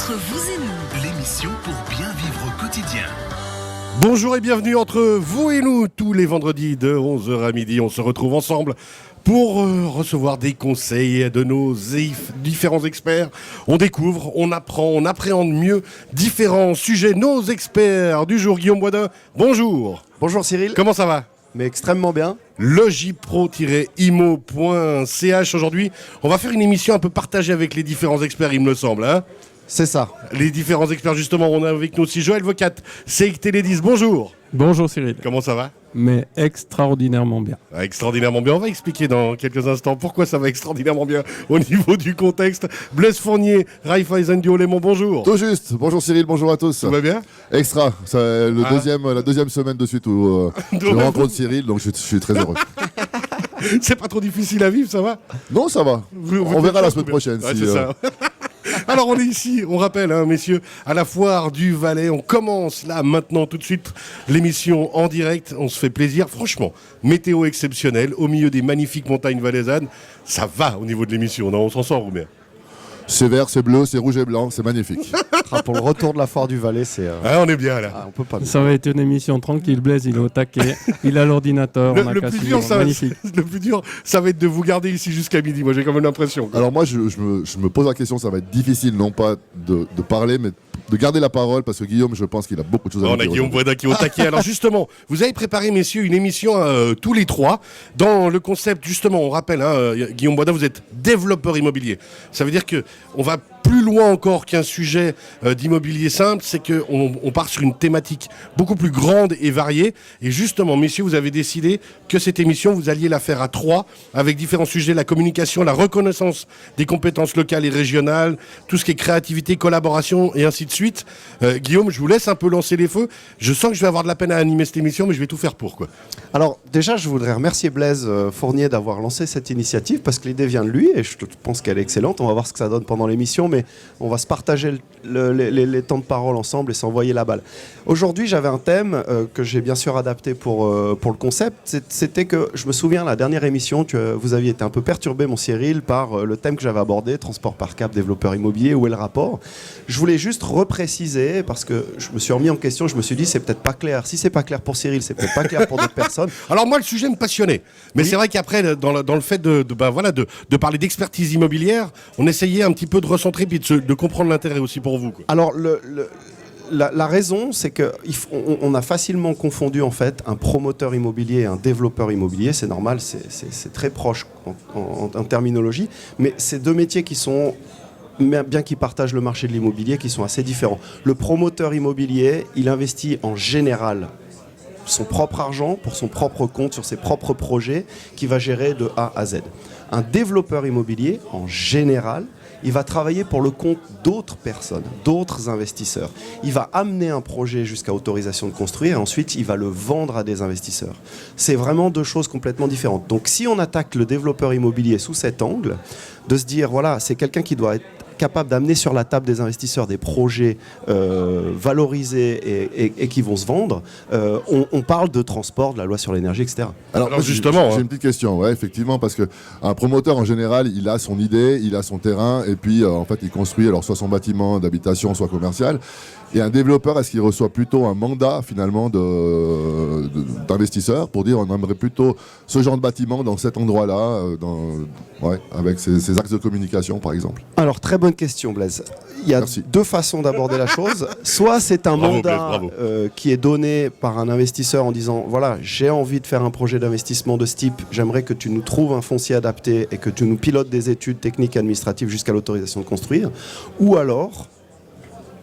Entre vous et nous, l'émission pour bien vivre au quotidien. Bonjour et bienvenue entre vous et nous. Tous les vendredis de 11h à midi, on se retrouve ensemble pour recevoir des conseils de nos différents experts. On découvre, on apprend, on appréhende mieux différents sujets. Nos experts du jour, Guillaume Boisdin, bonjour. Bonjour Cyril. Comment ça va ? Mais extrêmement bien. Logipro-imo.ch. Aujourd'hui, on va faire une émission un peu partagée avec les différents experts, il me semble. Hein ? C'est ça. Les différents experts, justement, on a avec nous aussi Joël Vocat, Seik Télédis. Bonjour. Bonjour Cyril. Comment ça va ? Mais extraordinairement bien. Extraordinairement bien. On va expliquer dans quelques instants pourquoi ça va extraordinairement bien au niveau du contexte. Blaise Fournier, Raiffeisen du Haut-Léman, bonjour. Tout juste. Bonjour Cyril, bonjour à tous. Tout va bien ? Extra. C'est la deuxième semaine de suite où je rencontre Cyril, donc je suis très heureux. C'est pas trop difficile à vivre, ça va ? Non, ça va. On verra la semaine prochaine. Ouais, c'est ça. Alors on est ici, on rappelle, hein, messieurs, à la foire du Valais. On commence là, maintenant, tout de suite, l'émission en direct. On se fait plaisir. Franchement, météo exceptionnelle, au milieu des magnifiques montagnes valaisannes. Ça va au niveau de l'émission, non ? On s'en sort, Roubert ? C'est vert, c'est bleu, c'est rouge et blanc, c'est magnifique. Pour le retour de la foire du Valais, c'est... Ah, on est bien là. on peut pas... Ça va être une émission tranquille. Blaise, il est au taquet. Il a l'ordinateur. Le plus dur, ça va être de vous garder ici jusqu'à midi. Moi, j'ai quand même l'impression. Alors moi, je me pose la question, ça va être difficile, non pas de parler, mais de garder la parole, parce que Guillaume, je pense qu'il a beaucoup de choses à dire. On a Guillaume Boisdin qui est au taquet. Alors justement, vous avez préparé, messieurs, une émission tous les trois, dans le concept, justement, on rappelle, hein, Guillaume Boisdin, vous êtes développeur immobilier. Ça veut dire qu'on va plus loin encore qu'un sujet d'immobilier simple, c'est qu'on part sur une thématique beaucoup plus grande et variée. Et justement, messieurs, vous avez décidé que cette émission, vous alliez la faire à trois, avec différents sujets, la communication, la reconnaissance des compétences locales et régionales, tout ce qui est créativité, collaboration et ainsi de suite. Guillaume, je vous laisse un peu lancer les feux. Je sens que je vais avoir de la peine à animer cette émission, mais je vais tout faire pour, quoi. Alors déjà, je voudrais remercier Blaise Fournier d'avoir lancé cette initiative, parce que l'idée vient de lui, et je pense qu'elle est excellente. On va voir ce que ça donne pendant l'émission, mais on va se partager les temps de parole ensemble et s'envoyer la balle. Aujourd'hui, j'avais un thème que j'ai bien sûr adapté pour le concept. C'était que, je me souviens, la dernière émission, vous aviez été un peu perturbé, mon Cyril, par le thème que j'avais abordé, transport par câble, développeur immobilier, où est le rapport ? Je voulais juste repréciser, parce que je me suis remis en question, je me suis dit, c'est peut-être pas clair. Si c'est pas clair pour Cyril, c'est peut-être pas clair pour d'autres personnes. Alors moi, le sujet me passionnait. Mais oui. C'est vrai qu'après, dans le fait de parler d'expertise immobilière, on essayait un petit peu de recentrer puis de comprendre l'intérêt aussi pour vous, quoi. Alors, la raison, c'est qu'on a facilement confondu en fait un promoteur immobilier et un développeur immobilier. C'est normal, c'est très proche en terminologie. Mais c'est deux métiers qui sont, bien qu'ils partagent le marché de l'immobilier, qui sont assez différents. Le promoteur immobilier, il investit en général son propre argent pour son propre compte sur ses propres projets qu'il va gérer de A à Z. Un développeur immobilier, en général, il va travailler pour le compte d'autres personnes, d'autres investisseurs. Il va amener un projet jusqu'à autorisation de construire et ensuite il va le vendre à des investisseurs. C'est vraiment deux choses complètement différentes. Donc si on attaque le développeur immobilier sous cet angle, de se dire voilà, c'est quelqu'un qui doit être capable d'amener sur la table des investisseurs des projets valorisés et qui vont se vendre, on parle de transport, de la loi sur l'énergie, etc. Alors justement, j'ai une petite question, ouais, effectivement, parce qu'un promoteur, en général, il a son idée, il a son terrain, et puis en fait, il construit alors soit son bâtiment d'habitation, soit commercial. Et un développeur, est-ce qu'il reçoit plutôt un mandat finalement d'investisseurs pour dire on aimerait plutôt ce genre de bâtiment dans cet endroit-là, avec ces axes de communication par exemple? Alors très bonne question Blaise. Il y a deux façons d'aborder la chose. Soit c'est un mandat qui est donné par un investisseur en disant voilà, j'ai envie de faire un projet d'investissement de ce type, j'aimerais que tu nous trouves un foncier adapté et que tu nous pilotes des études techniques et administratives jusqu'à l'autorisation de construire. Ou alors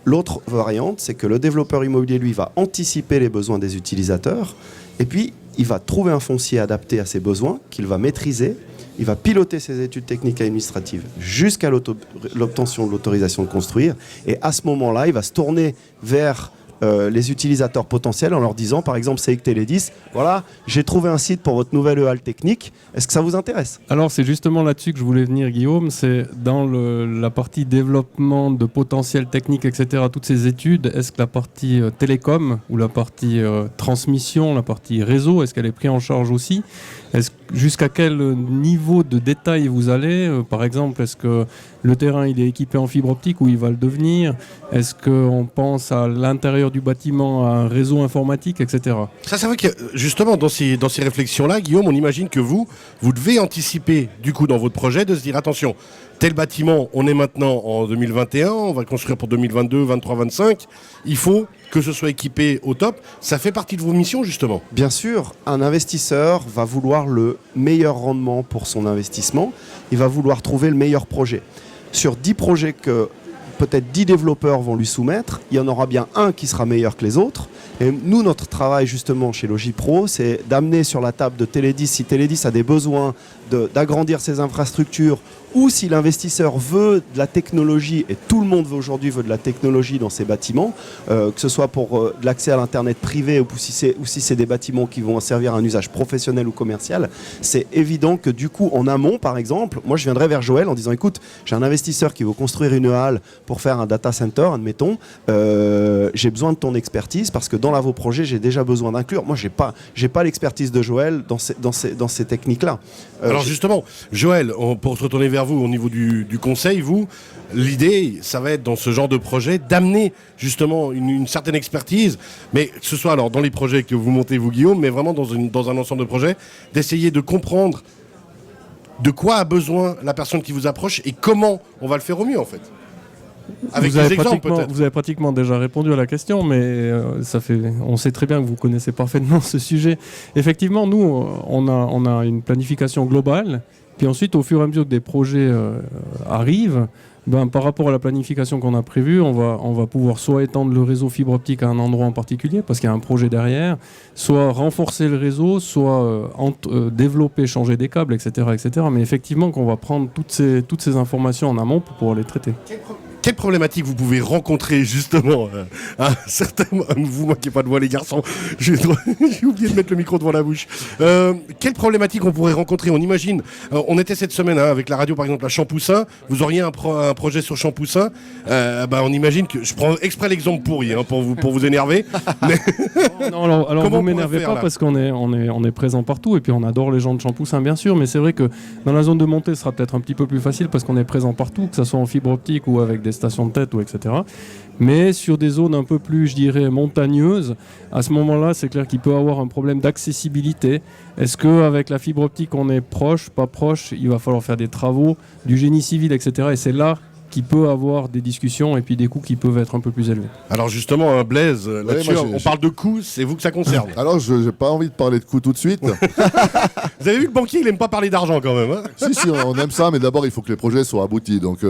l'autre variante, c'est que le développeur immobilier, lui, va anticiper les besoins des utilisateurs et puis il va trouver un foncier adapté à ses besoins qu'il va maîtriser. Il va piloter ses études techniques et administratives jusqu'à l'obtention de l'autorisation de construire. Et à ce moment-là, il va se tourner vers les utilisateurs potentiels en leur disant, par exemple, Seik Télédis, voilà, j'ai trouvé un site pour votre nouvelle EAL technique, est-ce que ça vous intéresse ? Alors c'est justement là-dessus que je voulais venir, Guillaume, c'est dans la partie développement de potentiel technique, etc., toutes ces études, est-ce que la partie télécom ou la partie transmission, la partie réseau, est-ce qu'elle est prise en charge aussi ? jusqu'à quel niveau de détail vous allez? Par exemple, est-ce que le terrain il est équipé en fibre optique ou il va le devenir? Est-ce qu'on pense à l'intérieur du bâtiment, à un réseau informatique, etc. Ça, c'est vrai que justement, dans ces réflexions-là, Guillaume, on imagine que vous devez anticiper, du coup, dans votre projet, de se dire, attention, tel bâtiment, on est maintenant en 2021, on va le construire pour 2022, 23, 25, il faut que ce soit équipé au top. Ça fait partie de vos missions, justement. Bien sûr, un investisseur va vouloir le meilleur rendement pour son investissement. Il va vouloir trouver le meilleur projet. Sur 10 projets que peut-être 10 développeurs vont lui soumettre, il y en aura bien un qui sera meilleur que les autres. Et nous, notre travail justement chez Logipro, c'est d'amener sur la table de Télédis, si Télédis a des besoins d'agrandir ses infrastructures, ou si l'investisseur veut de la technologie, et tout le monde aujourd'hui veut de la technologie dans ses bâtiments, que ce soit pour de l'accès à l'Internet privé ou si c'est des bâtiments qui vont servir à un usage professionnel ou commercial, c'est évident que du coup, en amont, par exemple, moi je viendrais vers Joël en disant, écoute, j'ai un investisseur qui veut construire une halle pour faire un data center, admettons, j'ai besoin de ton expertise parce que dans vos projets, j'ai déjà besoin d'inclure. Moi, j'ai pas l'expertise de Joël dans ces techniques-là. Alors justement, Joël, pour se retourner vers vous au niveau du conseil, l'idée, ça va être dans ce genre de projet d'amener justement une certaine expertise, mais que ce soit alors dans les projets que vous montez, vous Guillaume, mais vraiment dans un ensemble de projets, d'essayer de comprendre de quoi a besoin la personne qui vous approche et comment on va le faire au mieux en fait. Avec des exemples peut-être. Vous avez pratiquement déjà répondu à la question, mais on sait très bien que vous connaissez parfaitement ce sujet. Effectivement, nous, on a une planification globale, puis ensuite, au fur et à mesure que des projets arrivent, par rapport à la planification qu'on a prévue, on va pouvoir soit étendre le réseau fibre optique à un endroit en particulier, parce qu'il y a un projet derrière, soit renforcer le réseau, soit développer, changer des câbles, etc., etc. Mais effectivement, qu'on va prendre toutes ces informations en amont pour pouvoir les traiter. Quelle problématique vous pouvez rencontrer justement vous manquez pas de voix les garçons, j'ai oublié de mettre le micro devant la bouche. Quelle problématique on pourrait rencontrer? On imagine, on était cette semaine avec la radio par exemple à Champoussin, vous auriez un projet sur Champoussin, on imagine que, je prends exprès l'exemple pourri pour vous énerver. Mais non, alors vous m'énervez pas parce qu'on est présent partout et puis on adore les gens de Champoussin bien sûr, mais c'est vrai que dans la zone de montée ce sera peut-être un petit peu plus facile parce qu'on est présent partout, que ce soit en fibre optique ou avec des stations de tête ou etc. Mais sur des zones un peu plus, je dirais, montagneuses, à ce moment-là, c'est clair qu'il peut avoir un problème d'accessibilité. Est-ce qu'avec la fibre optique, on est proche, pas proche? Il va falloir faire des travaux, du génie civil, etc. Et c'est là qu'il peut avoir des discussions et puis des coûts qui peuvent être un peu plus élevés. Alors justement, Blaise, là-dessus, on parle de coûts, c'est vous que ça concerne. Alors, je n'ai pas envie de parler de coûts tout de suite. Vous avez vu que le banquier, il n'aime pas parler d'argent quand même. Si, on aime ça, mais d'abord, il faut que les projets soient aboutis. Donc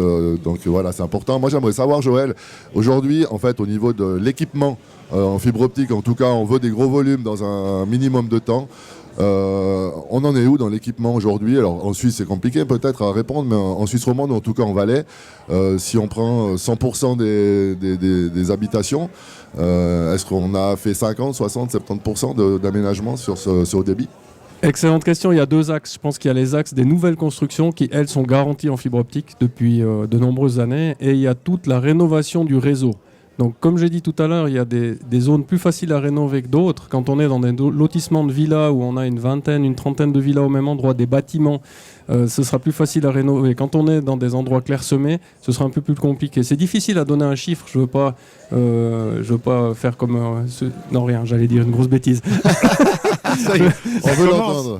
voilà, c'est important. Moi, j'aimerais savoir, Joël, aujourd'hui, en fait, au niveau de l'équipement en fibre optique, en tout cas, on veut des gros volumes dans un minimum de temps. On en est où dans l'équipement aujourd'hui? Alors en Suisse c'est compliqué peut-être à répondre, mais en Suisse romande ou en tout cas en Valais, si on prend 100% des habitations, est-ce qu'on a fait 50, 60, 70% d'aménagement sur ce haut débit? Excellente question. Il y a deux axes. Je pense qu'il y a les axes des nouvelles constructions qui, elles, sont garanties en fibre optique depuis de nombreuses années. Et il y a toute la rénovation du réseau. Donc, comme j'ai dit tout à l'heure, il y a des zones plus faciles à rénover que d'autres. Quand on est dans des lotissements de villas où on a une trentaine de villas au même endroit, des bâtiments, ce sera plus facile à rénover. Quand on est dans des endroits clairsemés, ce sera un peu plus compliqué. C'est difficile à donner un chiffre. Je veux pas faire comme... Non, rien, j'allais dire une grosse bêtise. On veut l'entendre.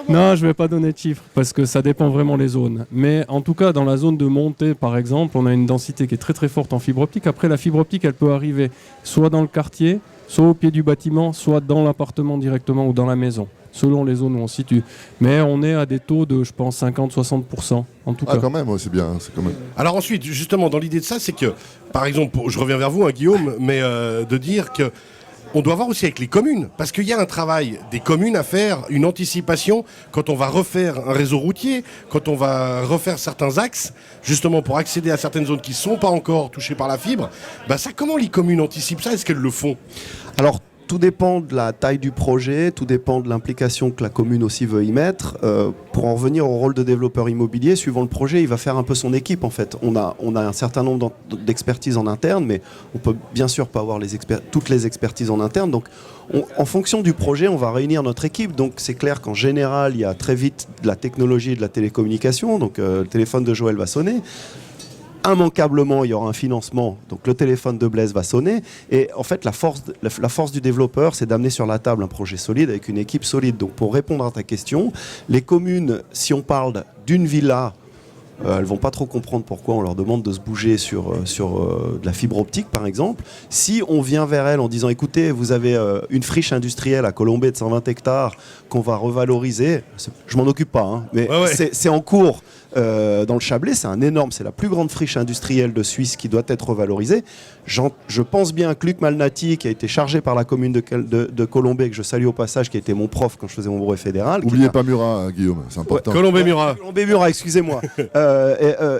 Non, je ne vais pas donner de chiffres parce que ça dépend vraiment des zones. Mais en tout cas, dans la zone de montée, par exemple, on a une densité qui est très très forte en fibre optique. Après, la fibre optique, elle peut arriver soit dans le quartier, soit au pied du bâtiment, soit dans l'appartement directement ou dans la maison, selon les zones où on se situe. Mais on est à des taux de, je pense, 50-60% en tout cas. Ah, quand même, c'est bien. C'est quand même... Alors ensuite, justement, dans l'idée de ça, c'est que, par exemple, je reviens vers vous, Guillaume, mais de dire que on doit voir aussi avec les communes, parce qu'il y a un travail des communes à faire, une anticipation quand on va refaire un réseau routier, quand on va refaire certains axes, justement pour accéder à certaines zones qui ne sont pas encore touchées par la fibre. Ça, comment les communes anticipent ça? Est-ce qu'elles le font? Alors, tout dépend de la taille du projet, tout dépend de l'implication que la commune aussi veut y mettre. Pour en revenir au rôle de développeur immobilier, suivant le projet, il va faire un peu son équipe en fait. On a un certain nombre d'expertises en interne, mais on peut bien sûr pas avoir toutes les expertises en interne. Donc en fonction du projet, on va réunir notre équipe. Donc c'est clair qu'en général, il y a très vite de la technologie et de la télécommunication. Donc le téléphone de Joël va sonner. Immanquablement, il y aura un financement, donc le téléphone de Blaise va sonner. Et en fait, la force du développeur, c'est d'amener sur la table un projet solide avec une équipe solide. Donc pour répondre à ta question, les communes, si on parle d'une villa, elles vont pas trop comprendre pourquoi on leur demande de se bouger sur de la fibre optique, par exemple. Si on vient vers elles en disant, écoutez, vous avez une friche industrielle à Colombey de 120 hectares qu'on va revaloriser, je m'en occupe pas, hein, mais ouais. C'est en cours. Dans le Chablais, c'est la plus grande friche industrielle de Suisse qui doit être revalorisée. Je pense bien que Luc Malnati, qui a été chargé par la commune de Colombey, que je salue au passage, qui a été mon prof quand je faisais mon brevet fédéral. N'oubliez pas Murat, Guillaume, c'est important. Ouais, Colombey-Murat. Colombey-Murat, excusez-moi.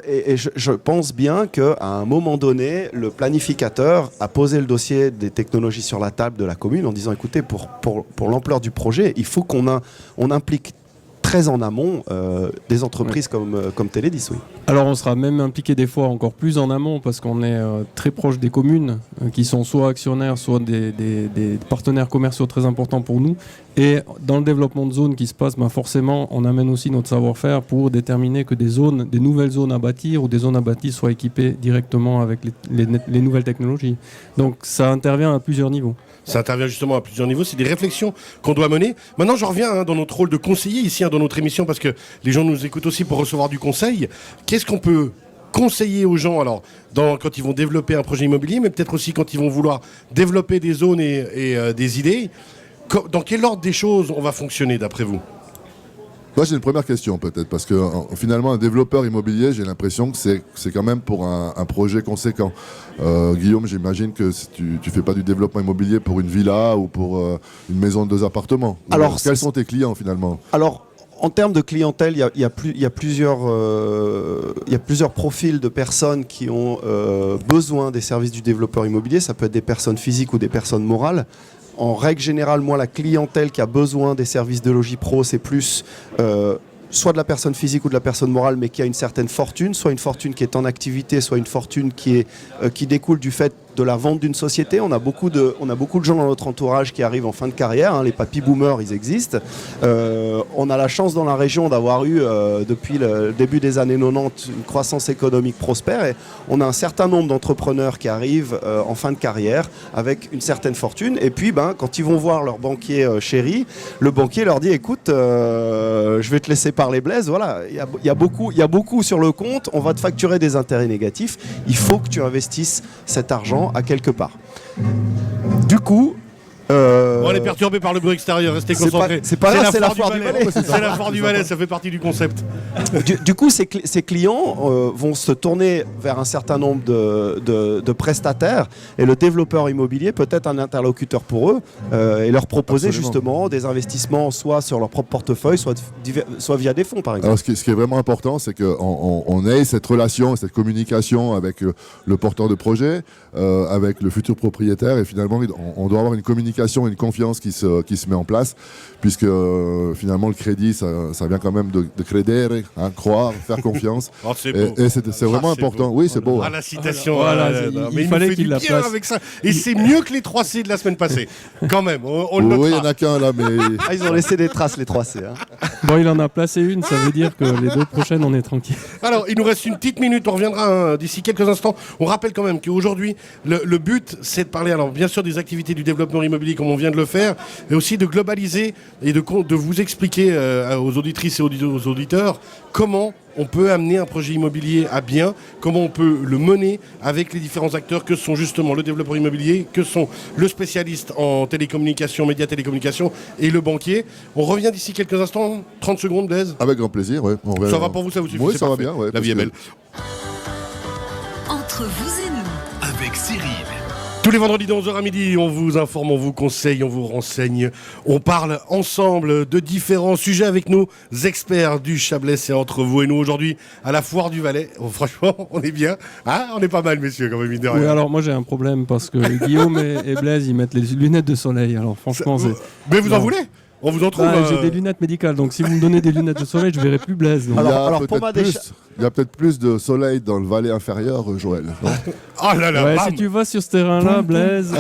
Et je pense bien qu'à un moment donné, le planificateur a posé le dossier des technologies sur la table de la commune en disant, écoutez, pour l'ampleur du projet, il faut qu'on implique très en amont des entreprises comme Télédis, oui. Alors on sera même impliqué des fois encore plus en amont parce qu'on est très proche des communes qui sont soit actionnaires, soit des partenaires commerciaux très importants pour nous. Et dans le développement de zones qui se passe, forcément, on amène aussi notre savoir-faire pour déterminer que des nouvelles zones à bâtir ou des zones à bâtir soient équipées directement avec les nouvelles technologies. Donc ça intervient à plusieurs niveaux. Ça intervient justement à plusieurs niveaux. C'est des réflexions qu'on doit mener. Maintenant, je reviens dans notre rôle de conseiller ici, dans notre émission, parce que les gens nous écoutent aussi pour recevoir du conseil. Qu'est-ce qu'on peut conseiller aux gens alors quand ils vont développer un projet immobilier, mais peut-être aussi quand ils vont vouloir développer des zones et des idées? Dans quel ordre des choses on va fonctionner d'après vous? Moi, j'ai une première question peut-être, parce que finalement, un développeur immobilier, j'ai l'impression que c'est quand même pour un projet conséquent. Guillaume, j'imagine que tu fais pas du développement immobilier pour une villa ou pour une maison de 2 appartements. Alors, quels sont tes clients finalement? Alors, en termes de clientèle, il y a plusieurs profils de personnes qui ont besoin des services du développeur immobilier. Ça peut être des personnes physiques ou des personnes morales. En règle générale, moi, la clientèle qui a besoin des services de Logis Pro, c'est plus soit de la personne physique ou de la personne morale, mais qui a une certaine fortune, soit une fortune qui est en activité, soit une fortune qui découle du fait de la vente d'une société. On a beaucoup de gens dans notre entourage qui arrivent en fin de carrière, hein, les papy boomers, ils existent. On a la chance dans la région d'avoir eu, depuis le début des années 90, une croissance économique prospère, et on a un certain nombre d'entrepreneurs qui arrivent en fin de carrière avec une certaine fortune, et puis quand ils vont voir leur banquier chéri, le banquier leur dit, écoute, je vais te laisser parler Blaise, voilà, il y a beaucoup sur le compte, on va te facturer des intérêts négatifs, il faut que tu investisses cet argent à quelque part. Du coup, on est perturbé par le bruit extérieur, restez concentrés. C'est pas grave, c'est la foire du Valais. C'est la foire du Valais, ça fait partie du concept. Du coup, ces clients vont se tourner vers un certain nombre de prestataires, et le développeur immobilier peut être un interlocuteur pour eux et leur proposer justement des investissements soit sur leur propre portefeuille, soit via des fonds, par exemple. Alors, ce qui est vraiment important, c'est qu'on ait cette relation, cette communication avec le porteur de projet, avec le futur propriétaire, et finalement, on doit avoir une communication, une confiance qui se met en place, puisque finalement le crédit, ça vient quand même de credere, hein, croire, faire confiance. Oh, c'est beau. Et c'est vraiment important. Beau. Oui, c'est beau. Ah, la citation. Il fallait qu'il la place avec ça. Et c'est mieux que les 3C de la semaine passée. Quand même, on le notera. Oui, il n'y en a qu'un là, mais... ils ont laissé des traces, les 3C. Hein. Bon, il en a placé une, ça veut dire que les 2 prochaines, on est tranquille. Alors, il nous reste une petite minute, on reviendra d'ici quelques instants. On rappelle quand même qu'aujourd'hui, le but, c'est de parler, alors bien sûr, des activités du développement immobilier comme on vient de le faire, mais aussi de globaliser et de vous expliquer aux auditrices et aux auditeurs comment on peut amener un projet immobilier à bien, comment on peut le mener avec les différents acteurs que sont justement le développeur immobilier, que sont le spécialiste en télécommunication, médias télécommunications et le banquier. On revient d'ici quelques instants, 30 secondes, Blaise. Avec grand plaisir, ouais. Ça va pour vous, ça vous suffit? Oui, ça va bien, ouais. La vie est belle. Entre vous et nous, avec Cyril. Tous les vendredis de 11h à midi, on vous informe, on vous conseille, on vous renseigne. On parle ensemble de différents sujets avec nos experts du Chablais. C'est entre vous et nous aujourd'hui à la Foire du Valais. Oh, franchement, on est bien. Hein, on est pas mal, messieurs, quand même, mine de rien. Oui, alors moi j'ai un problème parce que Guillaume et Blaise ils mettent les lunettes de soleil. Alors franchement, c'est. Mais vous en Non. voulez? On vous en trouve. J'ai des lunettes médicales, donc si vous me donnez des lunettes de soleil, je verrai plus Blaise. donc. Alors, pour peut-être moi, il y a peut-être plus de soleil dans le Valais inférieur, Joël. non Oh là là, Ouais, bam. si tu vas sur ce terrain-là, Blaise,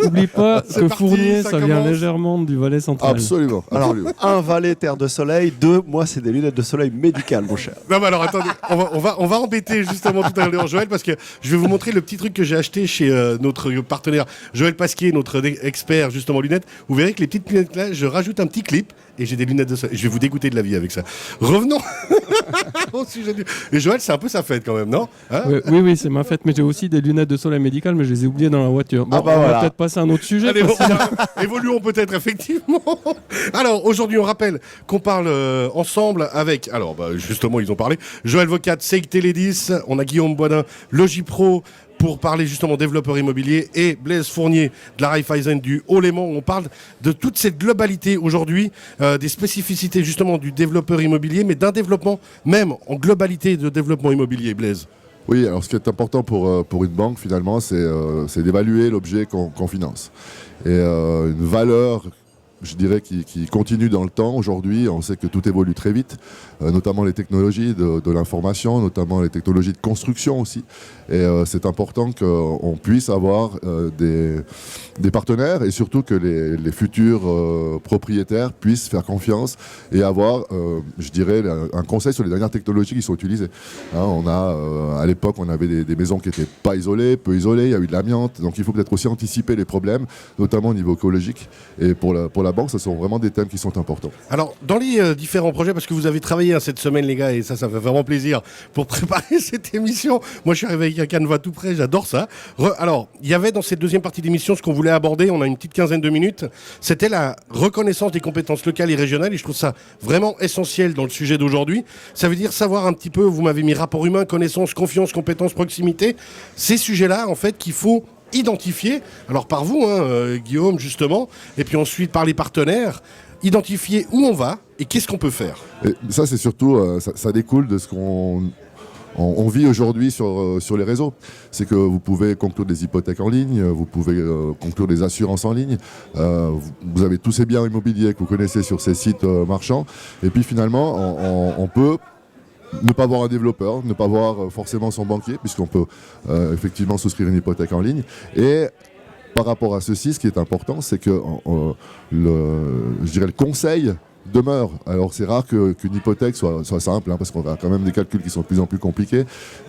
n'oublie pas C'est que parti, Fournier, ça ça vient commence. légèrement du Valais central. Absolument. Alors, absolument. un Valais, terre de soleil. 2, moi, c'est des lunettes de soleil médicales, mon cher. Non mais alors attendez, on va embêter justement tout à l'heure Joël parce que je vais vous montrer le petit truc que j'ai acheté chez notre partenaire Joël Pasquier, notre expert justement lunettes. Vous verrez que les petites lunettes là, je rajoute un petit clip et j'ai des lunettes de soleil. Je vais vous dégoûter de la vie avec ça. Revenons au sujet du... Et Joël, c'est un peu sa fête quand même, non? Hein? Oui, c'est ma fête, mais j'ai aussi des lunettes de soleil médicales, mais je les ai oubliées dans la voiture. Bon, Ah bah on voilà. va peut-être passer à un autre sujet. Allez, parce que- évoluons peut-être effectivement. Alors aujourd'hui, on rappelle qu'on parle ensemble avec, alors justement, ils ont parlé, Joël Vocat, Seik Télédis, on a Guillaume Boisdin, Logipro, pour parler justement développeur immobilier, et Blaise Fournier de la Raiffeisen du Haut-Léman. On parle de toute cette globalité aujourd'hui, des spécificités justement du développeur immobilier, mais d'un développement même en globalité de développement immobilier, Blaise. Oui, alors ce qui est important pour une banque, finalement, c'est d'évaluer l'objet qu'on finance. Et une valeur, je dirais, qui continue dans le temps. Aujourd'hui, on sait que tout évolue très vite, notamment les technologies de l'information, notamment les technologies de construction aussi. Et c'est important qu'on puisse avoir des partenaires et surtout que les futurs propriétaires puissent faire confiance et avoir, je dirais, un conseil sur les dernières technologies qui sont utilisées. Hein, on a, à l'époque, on avait des maisons qui n'étaient pas isolées, peu isolées, il y a eu de l'amiante. Donc il faut peut-être aussi anticiper les problèmes, notamment au niveau écologique. Et pour la banque, ce sont vraiment des thèmes qui sont importants. Alors, dans les différents projets, parce que vous avez travaillé cette semaine, les gars, et ça fait vraiment plaisir pour préparer cette émission. Moi, je suis arrivé avec un canevas tout prêt, j'adore ça. Alors, il y avait dans cette deuxième partie d'émission ce qu'on voulait aborder, on a une petite quinzaine de minutes, c'était la reconnaissance des compétences locales et régionales, et je trouve ça vraiment essentiel dans le sujet d'aujourd'hui. Ça veut dire savoir un petit peu, vous m'avez mis rapport humain, connaissance, confiance, compétence, proximité, ces sujets-là, en fait, qu'il faut identifier, alors par vous, Guillaume, justement, et puis ensuite par les partenaires, identifier où on va et qu'est-ce qu'on peut faire. Et ça, c'est surtout, ça découle de ce qu'on vit aujourd'hui sur les réseaux. C'est que vous pouvez conclure des hypothèques en ligne, vous pouvez conclure des assurances en ligne, vous avez tous ces biens immobiliers que vous connaissez sur ces sites marchands, et puis finalement, on peut ne pas voir un développeur, ne pas voir forcément son banquier, puisqu'on peut effectivement souscrire une hypothèque en ligne. Et par rapport à ceci, ce qui est important, c'est que je dirais le conseil demeure. Alors c'est rare qu'une hypothèque soit simple, hein, parce qu'on a quand même des calculs qui sont de plus en plus compliqués,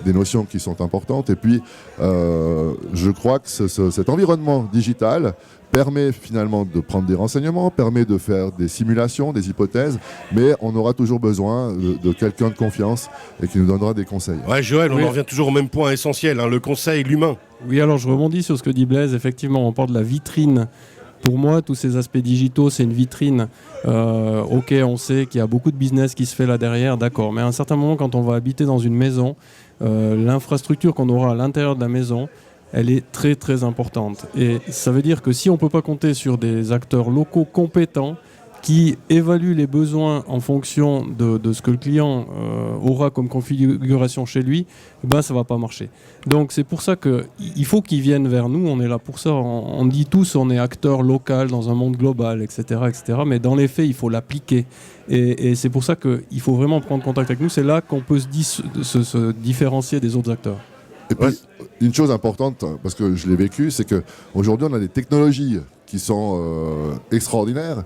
des notions qui sont importantes. Et puis, je crois que cet environnement digital permet finalement de prendre des renseignements, permet de faire des simulations, des hypothèses, mais on aura toujours besoin de quelqu'un de confiance et qui nous donnera des conseils. Ouais, Joël, on Oui. en revient toujours au même point essentiel, le conseil, l'humain. Oui, alors je rebondis sur ce que dit Blaise. Effectivement, on parle de la vitrine. Pour moi, tous ces aspects digitaux, c'est une vitrine. Ok, on sait qu'il y a beaucoup de business qui se fait là derrière, d'accord. Mais à un certain moment, quand on va habiter dans une maison, l'infrastructure qu'on aura à l'intérieur de la maison, elle est très très importante. Et ça veut dire que si on ne peut pas compter sur des acteurs locaux compétents qui évaluent les besoins en fonction de ce que le client aura comme configuration chez lui, ben ça ne va pas marcher. Donc c'est pour ça qu'il faut qu'ils viennent vers nous, on est là pour ça, on dit tous on est acteur local dans un monde global, etc., etc. Mais dans les faits, il faut l'appliquer. Et c'est pour ça qu'il faut vraiment prendre contact avec nous, c'est là qu'on peut se différencier des autres acteurs. Et puis, une chose importante, parce que je l'ai vécu, c'est qu'aujourd'hui, on a des technologies qui sont extraordinaires,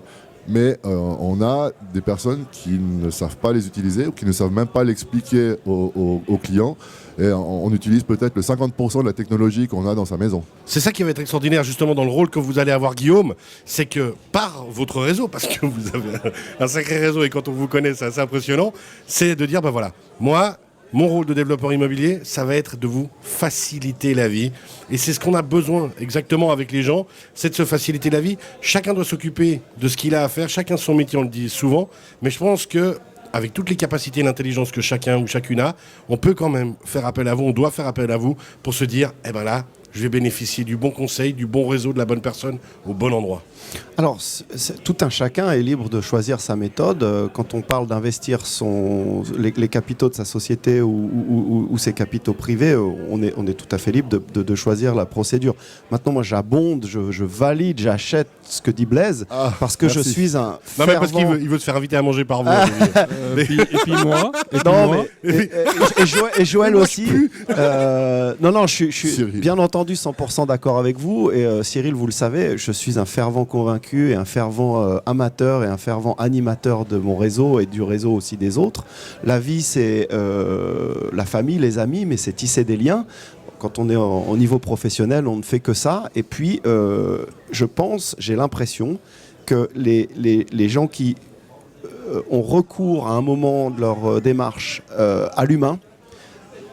mais on a des personnes qui ne savent pas les utiliser ou qui ne savent même pas l'expliquer aux clients. Et on utilise peut-être le 50% de la technologie qu'on a dans sa maison. C'est ça qui va être extraordinaire justement dans le rôle que vous allez avoir, Guillaume, c'est que par votre réseau, parce que vous avez un sacré réseau et quand on vous connaît, c'est assez impressionnant, c'est de dire, ben voilà, moi, mon rôle de développeur immobilier, ça va être de vous faciliter la vie. Et c'est ce qu'on a besoin exactement avec les gens, c'est de se faciliter la vie. Chacun doit s'occuper de ce qu'il a à faire, chacun son métier, on le dit souvent. Mais je pense que avec toutes les capacités et l'intelligence que chacun ou chacune a, on peut quand même faire appel à vous, on doit faire appel à vous pour se dire, eh ben là, je vais bénéficier du bon conseil, du bon réseau, de la bonne personne au bon endroit. Alors, tout un chacun est libre de choisir sa méthode. Quand on parle d'investir les capitaux de sa société ou ses capitaux privés, on est tout à fait libre de choisir la procédure. Maintenant, moi, j'abonde, je valide, j'achète ce que dit Blaise, parce que merci. je suis un Non, mais parce fervent... qu'il veut se faire inviter à manger par vous. Et puis moi. Et Joël aussi. Non, je suis Cyril. bien entendu 100% d'accord avec vous. Et Cyril, vous le savez, je suis un fervent convaincu et un fervent amateur et un fervent animateur de mon réseau et du réseau aussi des autres. La vie, c'est la famille, les amis, mais c'est tisser des liens. Quand on est au niveau professionnel, on ne fait que ça. Et puis, j'ai l'impression que les gens qui ont recours à un moment de leur démarche à l'humain,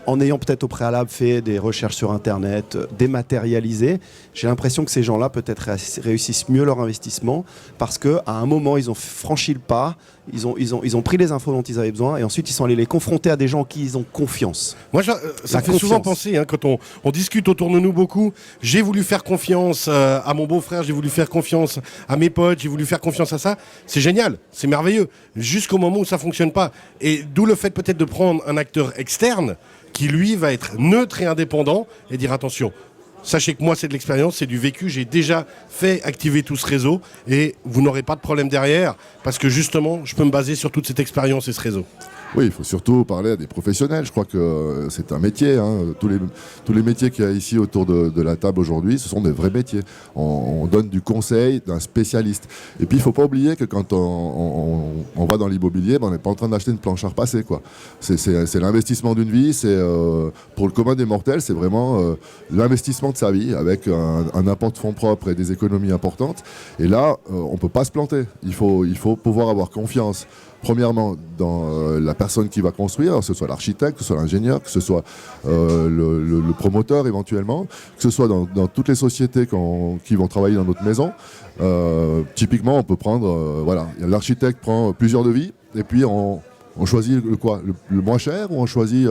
en ayant peut-être au préalable fait des recherches sur Internet, dématérialisées, j'ai l'impression que ces gens-là peut-être réussissent mieux leur investissement parce qu'à un moment, ils ont franchi le pas, ils ont pris les infos dont ils avaient besoin et ensuite ils sont allés les confronter à des gens en qui ils ont confiance. Moi, ça me fait souvent penser, quand on discute autour de nous beaucoup, j'ai voulu faire confiance à mon beau-frère, j'ai voulu faire confiance à mes potes, j'ai voulu faire confiance à ça. C'est génial, c'est merveilleux, jusqu'au moment où ça ne fonctionne pas. Et d'où le fait peut-être de prendre un acteur externe qui, lui, va être neutre et indépendant et dire attention, sachez que moi, c'est de l'expérience, c'est du vécu, j'ai déjà fait activer tout ce réseau et vous n'aurez pas de problème derrière parce que justement, je peux me baser sur toute cette expérience et ce réseau. Oui, il faut surtout parler à des professionnels. Je crois que c'est un métier. Tous les métiers qu'il y a ici autour de la table aujourd'hui, ce sont des vrais métiers. On donne du conseil d'un spécialiste. Et puis, il ne faut pas oublier que quand on va dans l'immobilier, on n'est pas en train d'acheter une planche à repasser, quoi. C'est l'investissement d'une vie. Pour le commun des mortels, c'est vraiment l'investissement de sa vie avec un apport de fonds propres et des économies importantes. Et là, on ne peut pas se planter. Il faut pouvoir avoir confiance. Premièrement, dans la personne qui va construire, que ce soit l'architecte, que ce soit l'ingénieur, que ce soit le promoteur éventuellement, que ce soit dans toutes les sociétés qui vont travailler dans notre maison. Typiquement, on peut prendre, l'architecte prend plusieurs devis et puis on choisit le moins cher ou on choisit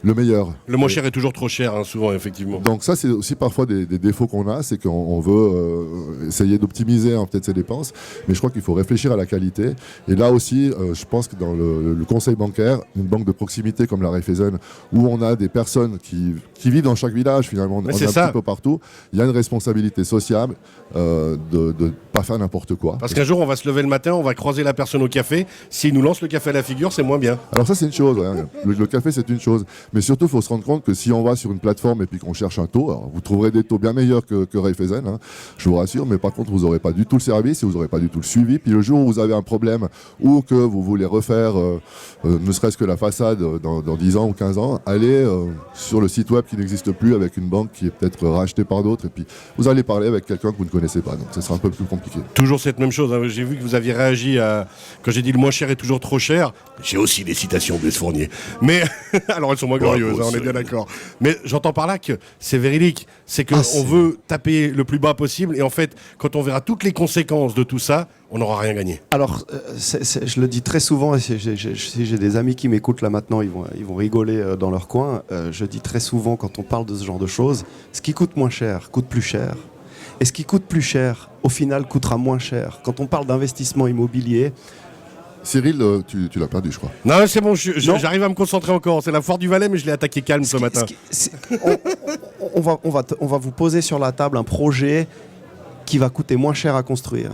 le meilleur. Le moins cher est toujours trop cher, souvent, effectivement. Donc ça, c'est aussi parfois des défauts qu'on a, c'est qu'on veut essayer d'optimiser peut-être ses dépenses, mais je crois qu'il faut réfléchir à la qualité. Et là aussi, je pense que dans le conseil bancaire, une banque de proximité comme la Raiffeisen, où on a des personnes qui vivent dans chaque village, finalement, on a un petit peu partout, il y a une responsabilité sociale de ne pas faire n'importe quoi. Parce qu'un jour, on va se lever le matin, on va croiser la personne au café, s'il nous lance le café à la figure, c'est moins bien. Alors ça, c'est une chose, le café, c'est une chose. Mais surtout, il faut se rendre compte que si on va sur une plateforme et puis qu'on cherche un taux, alors vous trouverez des taux bien meilleurs que Raiffeisen, je vous rassure, mais par contre, vous n'aurez pas du tout le service et vous n'aurez pas du tout le suivi. Puis le jour où vous avez un problème ou que vous voulez refaire ne serait-ce que la façade dans 10 ans ou 15 ans, allez sur le site web qui n'existe plus avec une banque qui est peut-être rachetée par d'autres et puis vous allez parler avec quelqu'un que vous ne connaissez pas. Donc ce sera un peu plus compliqué. Toujours cette même chose. J'ai vu que vous aviez réagi quand j'ai dit le moins cher est toujours trop cher. J'ai aussi des citations de Blaise Fournier. Mais alors elles sont moins glorieuses, on est bien d'accord. Mais j'entends par là que c'est véridique. C'est qu'on veut taper le plus bas possible et en fait, quand on verra toutes les conséquences de tout ça, on n'aura rien gagné. Alors, je le dis très souvent, et si j'ai des amis qui m'écoutent là maintenant, ils vont rigoler dans leur coin. Je dis très souvent, quand on parle de ce genre de choses, ce qui coûte moins cher coûte plus cher. Et ce qui coûte plus cher, au final, coûtera moins cher. Quand on parle d'investissement immobilier... Cyril, tu l'as perdu, je crois. Non, c'est bon, j'arrive à me concentrer encore. C'est la foire du Valais, mais je l'ai attaqué calme ce matin. On va vous poser sur la table un projet qui va coûter moins cher à construire.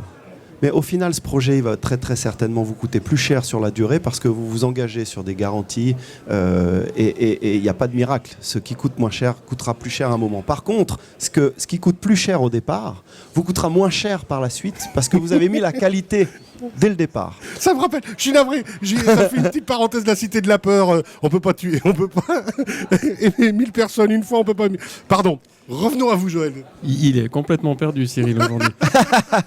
Mais au final, ce projet il va très très certainement vous coûter plus cher sur la durée parce que vous vous engagez sur des garanties et il n'y a pas de miracle. Ce qui coûte moins cher coûtera plus cher à un moment. Par contre, ce qui coûte plus cher au départ vous coûtera moins cher par la suite parce que vous avez mis la qualité dès le départ. Ça me rappelle, je suis navré, ça fait une petite parenthèse de la cité de la peur, on peut pas tuer, on peut pas aimer 1000 personnes une fois, on peut pas... Pardon, revenons à vous Joël. Il est complètement perdu Cyril aujourd'hui.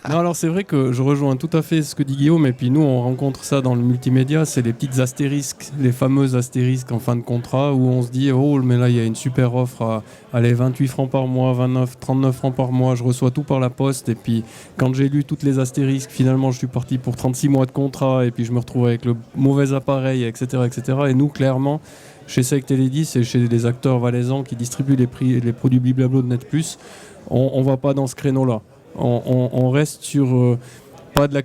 Non, alors c'est vrai que je rejoins tout à fait ce que dit Guillaume et puis nous on rencontre ça dans le multimédia, c'est les petites astérisques, les fameuses astérisques en fin de contrat où on se dit oh mais là il y a une super offre à allez 28 francs par mois, 29, 39 francs par mois, je reçois tout par la poste et puis quand j'ai lu toutes les astérisques finalement je suis parti pour 36 mois de contrat et puis je me retrouve avec le mauvais appareil etc. Et nous clairement chez Sec Télédis et chez les acteurs valaisans qui distribuent les produits Bliblablo de Net+, on va pas dans ce créneau-là. On reste sur pas de la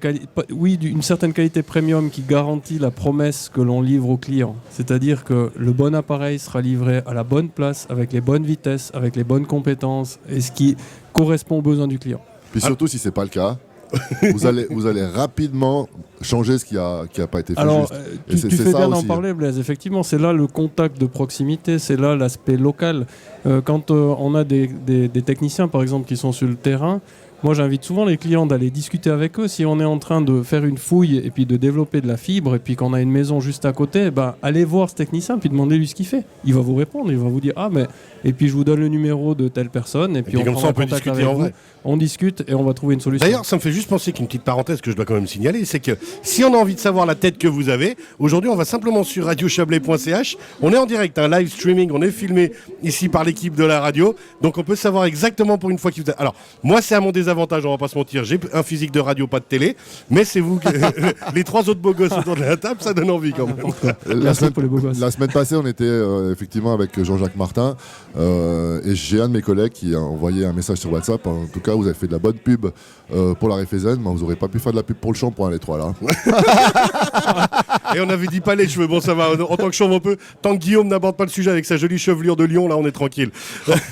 une certaine qualité premium qui garantit la promesse que l'on livre au client. C'est-à-dire que le bon appareil sera livré à la bonne place, avec les bonnes vitesses, avec les bonnes compétences, et ce qui correspond aux besoins du client. Puis surtout, si c'est pas le cas, vous allez rapidement changer ce qui a pas été fait. Alors, juste. tu fais ça bien d'en aussi. parler, Blaise. Effectivement, c'est là le contact de proximité, c'est là l'aspect local. Quand on a des techniciens, par exemple, qui sont sur le terrain, moi, j'invite souvent les clients d'aller discuter avec eux. Si on est en train de faire une fouille et puis de développer de la fibre et puis qu'on a une maison juste à côté, allez voir ce technicien puis demandez-lui ce qu'il fait. Il va vous répondre, il va vous dire « Ah, mais... » Et puis je vous donne le numéro de telle personne et puis comme ça, on peut discuter en vrai. On discute et on va trouver une solution. D'ailleurs, ça me fait juste penser qu'une petite parenthèse que je dois quand même signaler, c'est que si on a envie de savoir la tête que vous avez, aujourd'hui, on va simplement sur radiochablais.ch. On est en direct, un live streaming, on est filmé ici par l'équipe de la radio, donc on peut savoir exactement pour une fois qui vous êtes. Alors, moi, c'est à mon désavantage, on va pas se mentir. J'ai un physique de radio, pas de télé, mais c'est vous, les trois autres beaux gosses autour de la table, ça donne envie quand même. La semaine passée, on était effectivement avec Jean-Jacques Martin et j'ai un de mes collègues qui a envoyé un message sur WhatsApp. En tout cas, vous avez fait de la bonne pub pour la Réfézen, mais vous n'aurez pas pu faire de la pub pour le shampoing, les trois là. Et on avait dit pas les cheveux, bon ça va, en tant que chauve on peut. Tant que Guillaume n'aborde pas le sujet avec sa jolie chevelure de lion, là on est tranquille.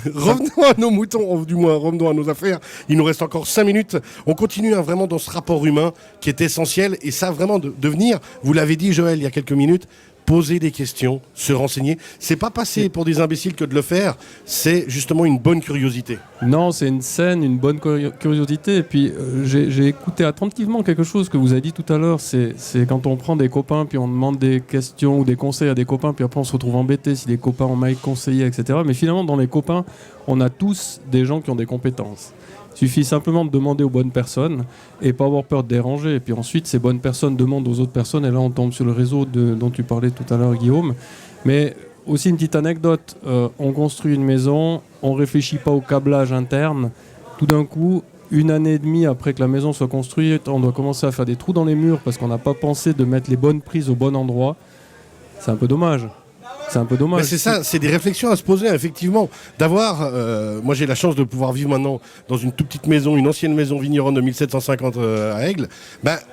Revenons à nos moutons, du moins revenons à nos affaires. Il nous reste encore 5 minutes. On continue vraiment dans ce rapport humain qui est essentiel. Et ça vraiment de venir, vous l'avez dit Joël il y a quelques minutes, poser des questions, se renseigner. C'est pas passer pour des imbéciles que de le faire, c'est justement une bonne curiosité. Non, c'est une saine, une bonne curiosité. Et puis j'ai écouté attentivement quelque chose que vous avez dit tout à l'heure. C'est quand on prend des copains, puis on demande des questions ou des conseils à des copains, puis après on se retrouve embêté si les copains ont mal conseillé, etc. Mais finalement, dans les copains, on a tous des gens qui ont des compétences. Il suffit simplement de demander aux bonnes personnes et pas avoir peur de déranger. Et puis ensuite, ces bonnes personnes demandent aux autres personnes. Et là, on tombe sur le réseau dont tu parlais tout à l'heure, Guillaume. Mais aussi une petite anecdote. On construit une maison, on réfléchit pas au câblage interne. Tout d'un coup, 1 année et demie après que la maison soit construite, on doit commencer à faire des trous dans les murs parce qu'on n'a pas pensé de mettre les bonnes prises au bon endroit. C'est un peu dommage. C'est un peu dommage. Mais c'est ça, c'est des réflexions à se poser, effectivement. D'avoir, moi j'ai la chance de pouvoir vivre maintenant dans une toute petite maison, une ancienne maison vigneronne de 1750 à Aigle.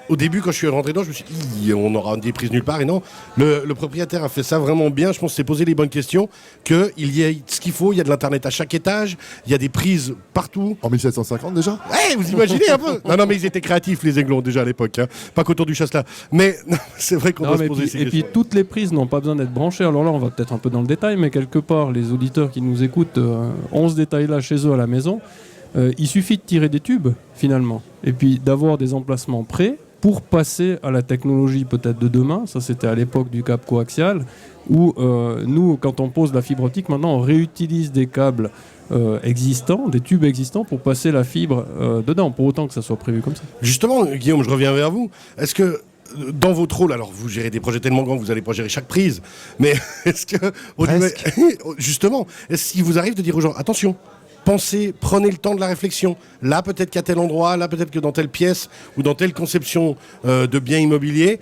Au début, quand je suis rentré dedans, je me suis dit, on aura des prises nulle part. Et non, le propriétaire a fait ça vraiment bien. Je pense que c'est poser les bonnes questions, qu'il y ait ce qu'il faut, il y a de l'internet à chaque étage, il y a des prises partout. En 1750 déjà ? Ouais, vous imaginez un peu. Non, mais ils étaient créatifs, les Aiglons, déjà à l'époque. Hein. Pas qu'autour du Chasselas. Mais non, c'est vrai qu'on doit se poser ces questions. Et puis toutes les prises n'ont pas besoin d'être branchées. Alors là, on va peut-être un peu dans le détail, mais quelque part, les auditeurs qui nous écoutent ont ce détail-là chez eux à la maison. Il suffit de tirer des tubes, finalement, et puis d'avoir des emplacements prêts pour passer à la technologie peut-être de demain. Ça, c'était à l'époque du câble coaxial, où nous, quand on pose la fibre optique, maintenant, on réutilise des câbles existants, des tubes existants, pour passer la fibre dedans, pour autant que ça soit prévu comme ça. Justement, Guillaume, je reviens vers vous. Est-ce que dans votre rôle, alors vous gérez des projets tellement grands que vous n'allez pas gérer chaque prise, mais est-ce que, justement, est-ce qu'il vous arrive de dire aux gens, attention, pensez, prenez le temps de la réflexion, là peut-être qu'à tel endroit, là peut-être que dans telle pièce ou dans telle conception de bien immobilier,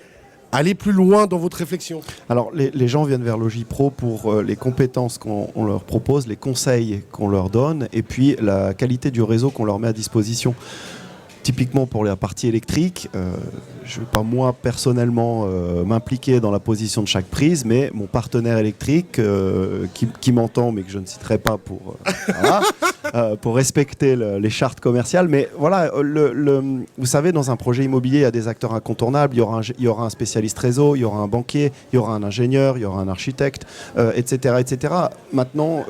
allez plus loin dans votre réflexion. Alors les gens viennent vers Logipro pour les compétences qu'on leur propose, les conseils qu'on leur donne et puis la qualité du réseau qu'on leur met à disposition. Typiquement pour la partie électrique, je ne vais pas moi personnellement m'impliquer dans la position de chaque prise, mais mon partenaire électrique qui m'entend, mais que je ne citerai pas pour respecter les chartes commerciales. Mais voilà, vous savez, dans un projet immobilier, il y a des acteurs incontournables. Il y aura un spécialiste réseau, il y aura un banquier, il y aura un ingénieur, il y aura un architecte, etc., etc. Maintenant,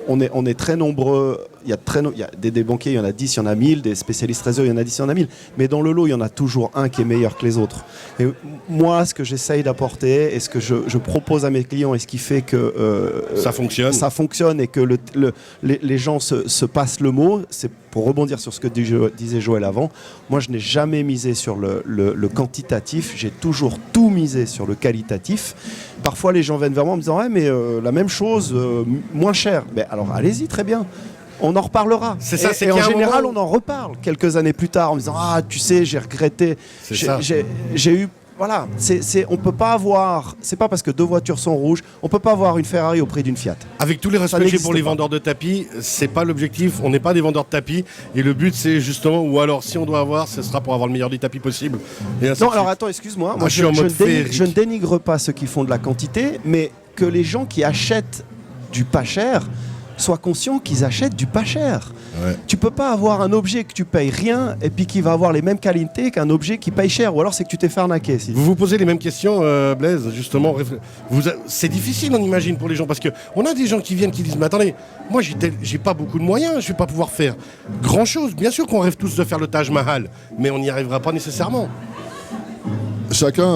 on est très nombreux. Il y a des banquiers, il y en a 10, il y en a 1000, des spécialistes réseau, il y en a 10, il y en a 1000. Mais dans le lot, il y en a toujours un qui est meilleur que les autres. Et moi, ce que j'essaye d'apporter et ce que je propose à mes clients et ce qui fait que ça fonctionne et que les gens se passent le mot, c'est pour rebondir sur ce que disait Joël avant. Moi, je n'ai jamais misé sur le quantitatif, j'ai toujours tout misé sur le qualitatif. Parfois, les gens viennent vers moi en me disant « Ouais, mais la même chose, moins cher. » Mais alors, allez-y, très bien. On en reparlera. C'est ça, et en général, on en reparle quelques années plus tard en me disant « Ah, tu sais, j'ai regretté. J'ai eu voilà, on peut pas avoir. C'est pas parce que 2 voitures sont rouges, on peut pas avoir une Ferrari au prix d'une Fiat. Avec tous les respects que j'ai pour les vendeurs de tapis, c'est pas l'objectif. On n'est pas des vendeurs de tapis. Et le but, c'est justement, ou alors si on doit avoir, ce sera pour avoir le meilleur des tapis possible. Et ainsi Non, de alors suite. attends, excuse-moi. Moi, je suis en mode féerique. je ne dénigre pas ceux qui font de la quantité, mais que les gens qui achètent du pas cher soient conscients qu'ils achètent du pas cher. Ouais. Tu peux pas avoir un objet que tu payes rien et puis qui va avoir les mêmes qualités qu'un objet qui paye cher. Ou alors c'est que tu t'es fait arnaquer. Si. Vous vous posez les mêmes questions, Blaise, justement. C'est difficile, on imagine, pour les gens, parce qu'on a des gens qui viennent qui disent, mais attendez, moi j'ai pas beaucoup de moyens, je vais pas pouvoir faire grand-chose. Bien sûr qu'on rêve tous de faire le Taj Mahal, mais on n'y arrivera pas nécessairement. Chacun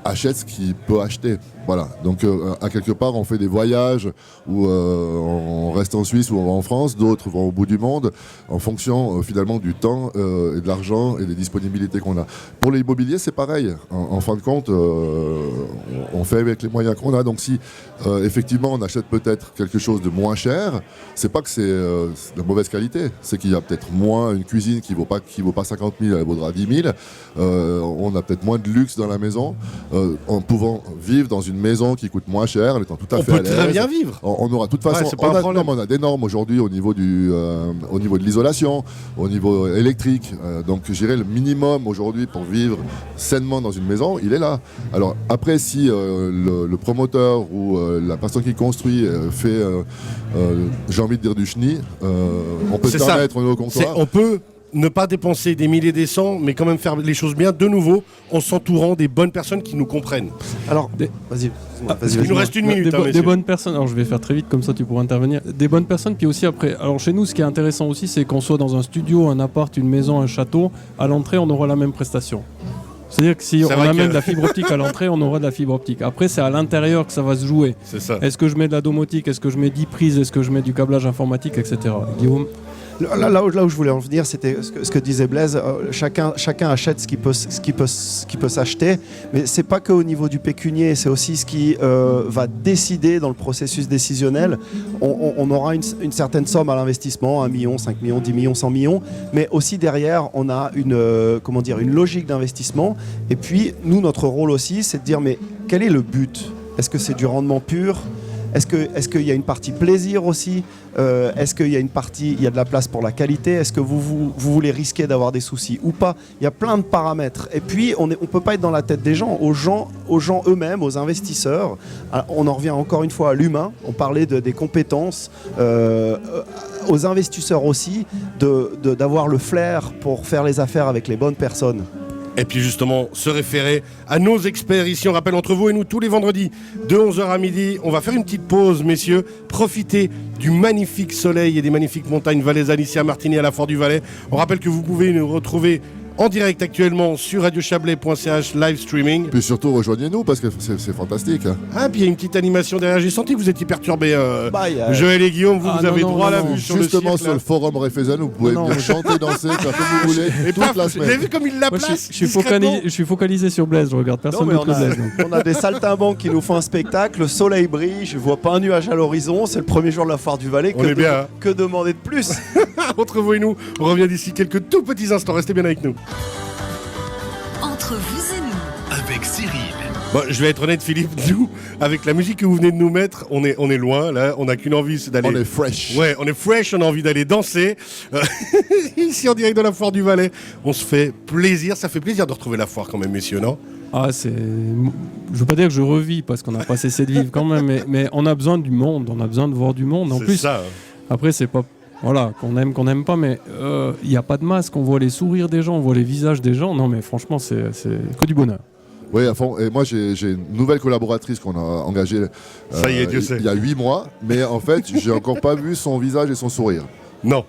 achète ce qu'il peut acheter. Voilà, donc à quelque part on fait des voyages où on reste en Suisse ou on va en France, d'autres vont au bout du monde en fonction finalement du temps et de l'argent et des disponibilités qu'on a. Pour l'immobilier c'est pareil, en fin de compte on fait avec les moyens qu'on a, donc si effectivement on achète peut-être quelque chose de moins cher, c'est pas que c'est de mauvaise qualité, c'est qu'il y a peut-être moins une cuisine qui vaut pas 50 000, elle vaudra 10 000, on a peut-être moins de luxe dans la maison, en pouvant vivre dans une maison qui coûte moins cher, en étant tout à fait à l'aise. On peut très bien vivre. On aura de toute façon, c'est pas un problème. on a des normes aujourd'hui au niveau de l'isolation, au niveau électrique. Donc je dirais le minimum aujourd'hui pour vivre sainement dans une maison, il est là. Alors après si le promoteur ou la personne qui construit fait, j'ai envie de dire du chenille, on peut se permettre au comptoir. On peut ne pas dépenser des milliers des cents, mais quand même faire les choses bien, de nouveau, en s'entourant des bonnes personnes qui nous comprennent. Alors, vas-y. Il nous reste une minute. Des bonnes personnes, alors je vais faire très vite, comme ça tu pourras intervenir. Des bonnes personnes, puis aussi après. Alors chez nous, ce qui est intéressant aussi, c'est qu'on soit dans un studio, un appart, une maison, un château, à l'entrée, on aura la même prestation. C'est-à-dire que si on amène de la fibre optique à l'entrée, on aura de la fibre optique. Après, c'est à l'intérieur que ça va se jouer. C'est ça. Est-ce que je mets de la domotique? Est-ce que je mets 10 prises? Est-ce que je mets du câblage informatique, etc. Guillaume? Là où je voulais en venir, c'était ce que disait Blaise. Chacun achète ce qui peut s'acheter, mais c'est pas que au niveau du pécunier, c'est aussi ce qui va décider dans le processus décisionnel. On aura une certaine somme à l'investissement, 1 million, 5 millions, 10 millions, 100 millions, mais aussi derrière, on a une logique d'investissement. Et puis, nous, notre rôle aussi, c'est de dire, mais quel est le but? Est-ce que c'est du rendement pur? Est-ce qu'il y a une partie plaisir aussi? Est-ce qu'il y a il y a de la place pour la qualité? Est-ce que vous voulez risquer d'avoir des soucis ou pas? Il y a plein de paramètres. Et puis, on ne peut pas être dans la tête des gens, aux gens eux-mêmes, aux investisseurs. Alors, on en revient encore une fois à l'humain. On parlait des compétences. Aux investisseurs aussi, d'avoir le flair pour faire les affaires avec les bonnes personnes. Et puis justement, se référer à nos experts ici. On rappelle entre vous et nous tous les vendredis de 11h à midi. On va faire une petite pause, messieurs. Profitez du magnifique soleil et des magnifiques montagnes valaisannes ici à Martigny, à la Fort du Valais. On rappelle que vous pouvez nous retrouver en direct actuellement sur radiochablais.ch live streaming. Puis surtout rejoignez-nous parce que c'est fantastique. Ah, puis il y a une petite animation derrière. J'ai senti que vous étiez perturbés. Joël et Guillaume, vous avez droit à la vue sur justement le cirque, sur le forum Réfézen, vous pouvez venir chanter, danser, faire comme vous voulez. Et toute paf, la vous semaine. avez vu comme il la place? Je suis focalisé sur Blaise, je regarde personne d'autre que Blaise. On a des saltimbanques qui nous font un spectacle, le soleil brille, je vois pas un nuage à l'horizon, c'est le premier jour de la Foire du Valais. Que demander de plus? Entre vous et nous, on revient d'ici quelques tout petits instants. Restez bien avec nous. Entre vous et nous, avec Cyril. Bon, je vais être honnête, Philippe, nous, avec la musique que vous venez de nous mettre, on est loin, là, on n'a qu'une envie, c'est d'aller... On est fresh. Ouais, on est fresh, on a envie d'aller danser. Ici, en direct de la Foire du Valais, on se fait plaisir, ça fait plaisir de retrouver la foire quand même, messieurs, non? Ah, je veux pas dire que je revis, parce qu'on n'a pas cessé de vivre quand même, mais on a besoin du monde, on a besoin de voir du monde. En plus, ça, après, c'est pas... Voilà, qu'on n'aime pas, mais il n'y a pas de masque, on voit les sourires des gens, on voit les visages des gens. Non, mais franchement, c'est que du bonheur. Oui, à fond. Et moi, j'ai une nouvelle collaboratrice qu'on a engagée ça y est, Dieu sait. Il y a 8 mois. Mais en fait, j'ai encore pas vu son visage et son sourire. Non,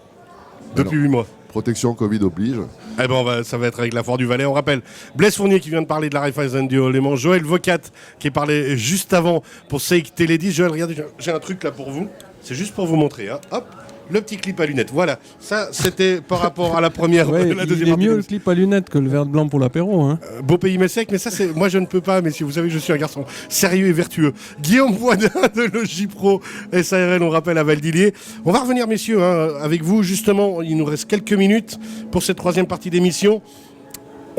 depuis 8 mois. Protection Covid oblige. Eh ben ça va être avec la Foire du Valais. On rappelle Blaise Fournier qui vient de parler de la Raiffeisen du Haut-Léman, Joël Vocat qui est parlé juste avant pour Seik Télédis. Joël, regardez, j'ai un truc là pour vous. C'est juste pour vous montrer. Hein. Hop. Le petit clip à lunettes, voilà. Ça, c'était par rapport à la première, ouais, la deuxième il est partie. mieux le clip à lunettes que le verre de blanc pour l'apéro. Hein. Beau pays mais sec, mais ça, c'est moi je ne peux pas, messieurs. Vous savez que je suis un garçon sérieux et vertueux. Guillaume Boisdin de Logipro SARL, on rappelle à Valdilier. On va revenir, messieurs, hein, avec vous. Justement, il nous reste quelques minutes pour cette troisième partie d'émission.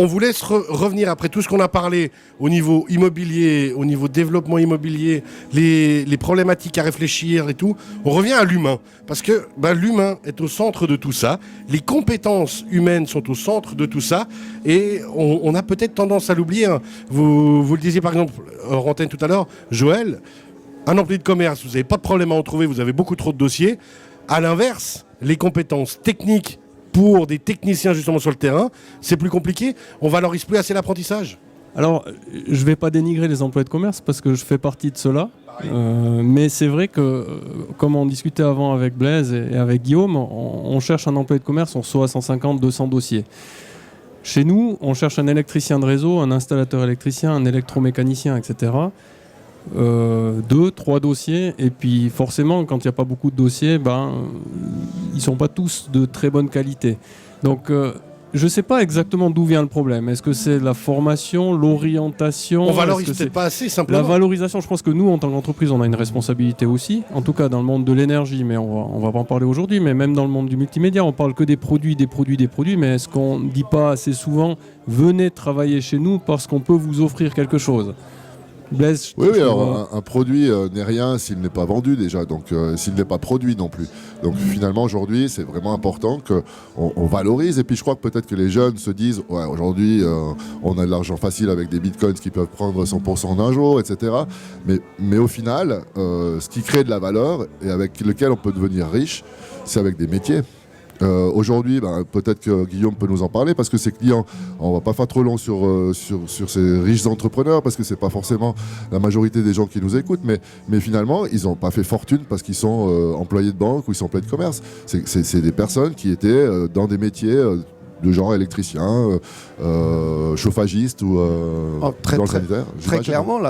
On vous laisse revenir après tout ce qu'on a parlé au niveau immobilier, au niveau développement immobilier, les problématiques à réfléchir et tout. On revient à l'humain, parce que l'humain est au centre de tout ça. Les compétences humaines sont au centre de tout ça, et on a peut-être tendance à l'oublier. Hein. Vous le disiez par exemple, hors antenne tout à l'heure, Joël, un employé de commerce, vous n'avez pas de problème à en trouver, vous avez beaucoup trop de dossiers. À l'inverse, les compétences techniques pour des techniciens justement sur le terrain, c'est plus compliqué. On valorise plus assez l'apprentissage. Alors, je ne vais pas dénigrer les employés de commerce parce que je fais partie de ceux-là. Mais c'est vrai que, comme on discutait avant avec Blaise et avec Guillaume, on cherche un employé de commerce, on reçoit 150, 200 dossiers. Chez nous, on cherche un électricien de réseau, un installateur électricien, un électromécanicien, etc. 2, 3 dossiers, et puis forcément quand il n'y a pas beaucoup de dossiers, ils ne sont pas tous de très bonne qualité. Donc je ne sais pas exactement d'où vient le problème. Est-ce que c'est la formation, l'orientation? On valorise peut-être pas assez simplement. La valorisation, je pense que nous en tant qu'entreprise on a une responsabilité aussi, en tout cas dans le monde de l'énergie, mais on va pas en parler aujourd'hui, mais même dans le monde du multimédia, on parle que des produits, mais est-ce qu'on ne dit pas assez souvent venez travailler chez nous parce qu'on peut vous offrir quelque chose? Blaise, oui, alors un produit n'est rien s'il n'est pas vendu déjà, donc s'il n'est pas produit non plus. Donc finalement aujourd'hui c'est vraiment important qu'on valorise, et puis je crois que peut-être que les jeunes se disent ouais, aujourd'hui on a de l'argent facile avec des bitcoins qui peuvent prendre 100% d'un jour, etc. Mais au final, ce qui crée de la valeur et avec lequel on peut devenir riche, c'est avec des métiers. Aujourd'hui, peut-être que Guillaume peut nous en parler, parce que ses clients, on va pas faire trop long sur ces riches entrepreneurs, parce que c'est pas forcément la majorité des gens qui nous écoutent, mais finalement, ils n'ont pas fait fortune parce qu'ils sont employés de banque ou ils sont employés de commerce. C'est des personnes qui étaient dans des métiers de genre électricien, chauffagiste ou dans le sanitaire. Très clairement,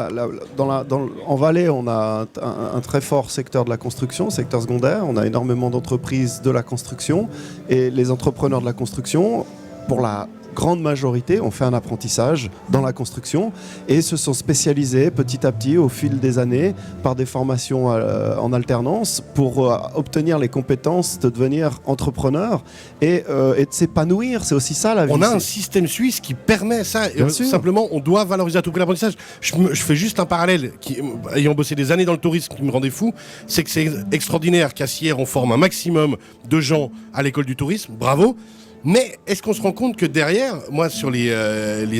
en Valais, on a un très fort secteur de la construction, secteur secondaire. On a énormément d'entreprises de la construction. Et les entrepreneurs de la construction, pour la grande majorité, ont fait un apprentissage dans la construction et se sont spécialisés petit à petit au fil des années par des formations en alternance pour obtenir les compétences de devenir entrepreneur et de s'épanouir. C'est aussi ça la vie. On a un système suisse qui permet ça. Simplement, on doit valoriser à tout prix l'apprentissage. Je fais juste un parallèle, ayant bossé des années dans le tourisme, qui me rendait fou, c'est que c'est extraordinaire qu'à Sierre, on forme un maximum de gens à l'école du tourisme. Bravo. Mais est-ce qu'on se rend compte que derrière, moi, sur les